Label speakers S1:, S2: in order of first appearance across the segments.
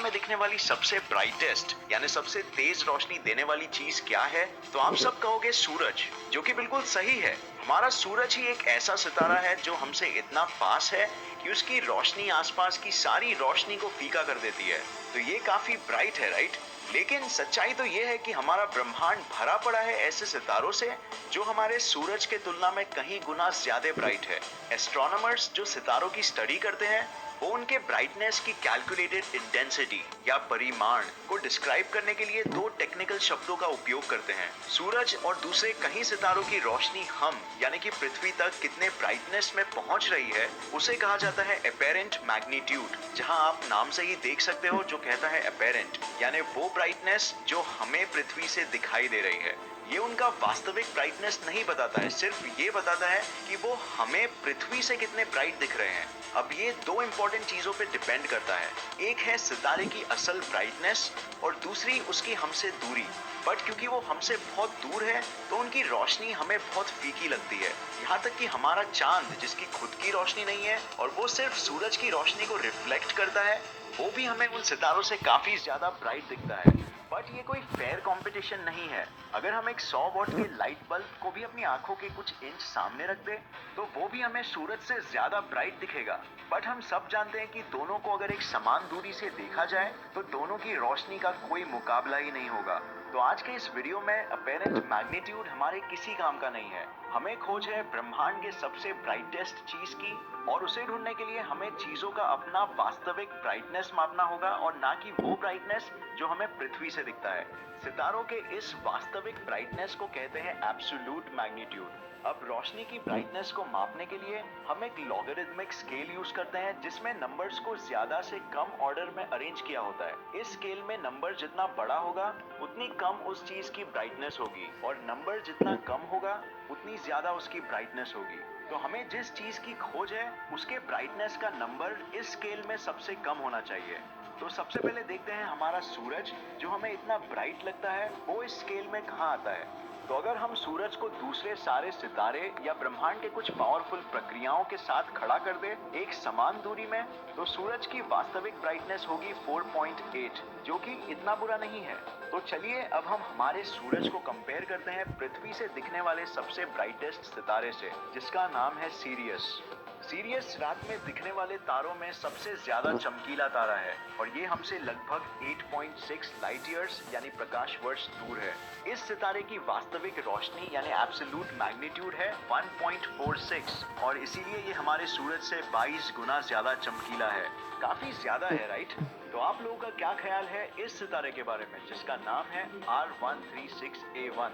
S1: में दिखने वाली सबसे ब्राइटेस्ट यानी सबसे तेज रोशनी देने वाली चीज क्या है? तो आप सब कहोगे सूरज, जो कि बिल्कुल सही है। हमारा सूरज ही एक ऐसा सितारा है जो हमसे इतना पास है कि उसकी रोशनी आसपास की सारी रोशनी को फीका कर देती है। तो ये काफी ब्राइट है, राइट? लेकिन सच्चाई तो ये है कि हमारा ब्रह्मांड भरा पड़ा है ऐसे सितारों से जो हमारे सूरज के तुलना में कहीं गुना ज्यादा ब्राइट है। एस्ट्रोनॉमर्स जो सितारों की स्टडी करते हैं वो उनके ब्राइटनेस की कैलकुलेटेड इंटेंसिटी या परिमाण को डिस्क्राइब करने के लिए दो टेक्निकल शब्दों का उपयोग करते हैं। सूरज और दूसरे कई सितारों की रोशनी हम यानी कि पृथ्वी तक कितने ब्राइटनेस में पहुंच रही है उसे कहा जाता है अपेरेंट मैग्नीट्यूड, जहां आप नाम से ही देख सकते हो जो कहता है अपेरेंट यानी वो ब्राइटनेस जो हमें पृथ्वी से दिखाई दे रही है। ये उनका वास्तविक ब्राइटनेस नहीं बताता है, सिर्फ ये बताता है कि वो हमें पृथ्वी से कितने ब्राइट दिख रहे हैं। अब ये दो इंपॉर्टेंट चीजों पे डिपेंड करता है, एक है सितारे की असल ब्राइटनेस और दूसरी उसकी हमसे दूरी। बट क्योंकि वो हमसे बहुत दूर है तो उनकी रोशनी हमें बहुत फीकी लगती है। यहाँ तक कि हमारा चांद जिसकी खुद की रोशनी नहीं है और वो सिर्फ सूरज की रोशनी को रिफ्लेक्ट करता है, वो भी हमें उन सितारों से काफी ज्यादा ब्राइट दिखता है। बट ये कोई फेयर कंपटीशन नहीं है। अगर हम एक 100 वॉट के लाइट बल्ब को भी अपनी आंखों के कुछ इंच सामने रख दे तो वो भी हमें सूरज से ज्यादा ब्राइट दिखेगा। बट हम सब जानते हैं कि दोनों को अगर एक समान दूरी से देखा जाए तो दोनों की रोशनी का कोई मुकाबला ही नहीं होगा। तो आज के इस वीडियो में अपेरेंट मैग्नीट्यूड हमारे किसी काम का नहीं है। हमें खोज है ब्रह्मांड के सबसे ब्राइटेस्ट चीज की और उसे ढूंढने के लिए हमें चीजों का अपना वास्तविक ब्राइटनेस मापना होगा और ना कि वो ब्राइटनेस जो हमें पृथ्वी से दिखता है। सितारों के इस वास्तविक ब्राइटनेस को कहते हैं एब्सोल्यूट मैग्नीट्यूड। अब रोशनी की ब्राइटनेस को मापने के लिए हम एक लॉगरिथमिक स्केल यूज करते हैं जिसमें नंबर्स को ज्यादा से कम ऑर्डर में अरेंज किया होता है। इस स्केल में नंबर जितना बड़ा होगा उतनी कम उस चीज की ब्राइटनेस होगी और नंबर जितना कम होगा उतनी ज्यादा उसकी ब्राइटनेस होगी। तो हमें जिस चीज की खोज है उसके ब्राइटनेस का नंबर इस स्केल में सबसे कम होना चाहिए। तो सबसे पहले देखते हैं हमारा सूरज जो हमें इतना ब्राइट लगता है वो इस स्केल में कहाँ आता है। तो अगर हम सूरज को दूसरे सारे सितारे या ब्रह्मांड के कुछ पावरफुल प्रक्रियाओं के साथ खड़ा कर दे एक समान दूरी में, तो सूरज की वास्तविक ब्राइटनेस होगी 4.8, जो कि इतना बुरा नहीं है। तो चलिए अब हम हमारे सूरज को कंपेयर करते हैं पृथ्वी से दिखने वाले सबसे ब्राइटेस्ट सितारे से, जिसका नाम है सीरियस। सीरियस रात में दिखने वाले तारों में सबसे ज्यादा चमकीला तारा है और ये हमसे लगभग 8.6 लाइट ईयर्स यानी प्रकाश वर्ष दूर है। इस सितारे की वास्तविक रोशनी यानी एब्सोल्यूट मैग्नीट्यूड है 1.46 और इसीलिए ये हमारे सूरज से 22 गुना ज्यादा चमकीला है। काफी ज्यादा है, राइट? तो आप लोगों का क्या ख्याल है इस सितारे के बारे में जिसका नाम है R136A1?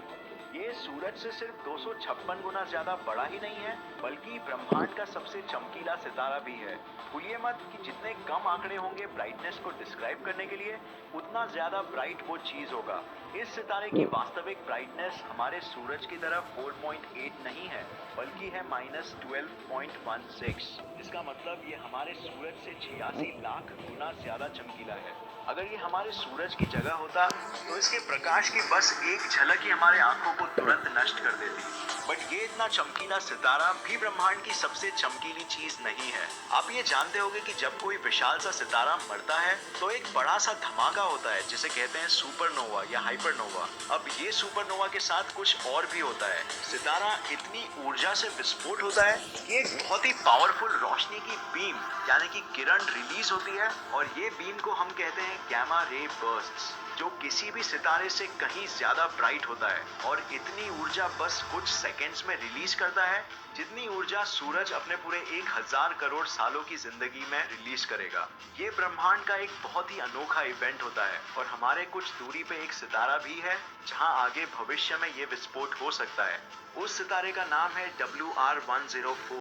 S1: ये सूरज से सिर्फ 256 गुना ज्यादा बड़ा ही नहीं है बल्कि ब्रह्मांड का सबसे चमकीला सितारा भी है। भूलिए मत कि जितने कम आंकड़े होंगे ब्राइटनेस को डिस्क्राइब करने के लिए उतना ज्यादा ब्राइट वो चीज होगा। इस सितारे की वास्तविक ब्राइटनेस हमारे सूरज की तरफ 4.8 नहीं है बल्कि है -12.16। इसका मतलब ये हमारे सूरज से 86 लाख गुना ज्यादा चमकीला है। अगर ये हमारे सूरज की जगह होता तो इसके प्रकाश की बस एक झलक ही हमारे आंखों को तुरंत नष्ट कर देती। बट ये इतना चमकीला सितारा भी ब्रह्मांड की सबसे चमकीली चीज नहीं है। आप ये जानते होंगे कि जब कोई विशाल सा सितारा मरता है तो एक बड़ा सा धमाका होता है जिसे कहते हैं सुपरनोवा या हाइपरनोवा। अब ये सुपरनोवा के साथ कुछ और भी होता है। सितारा इतनी ऊर्जा से विस्फोट होता है कि एक बहुत ही पावरफुल रोशनी की बीम यानी कि किरण रिलीज होती है और ये बीम को हम कहते हैं गैमा रे बर्स्ट्स, जो किसी भी सितारे से कहीं ज्यादा ब्राइट होता है और इतनी ऊर्जा बस कुछ सेकंड्स में रिलीज करता है जितनी ऊर्जा सूरज अपने पूरे 1000 करोड़ सालों की जिंदगी में रिलीज करेगा। ये ब्रह्मांड का एक बहुत ही अनोखा इवेंट होता है और हमारे कुछ दूरी पे एक सितारा भी है जहां आगे भविष्य में ये विस्फोट हो सकता है। उस सितारे का नाम है WR104।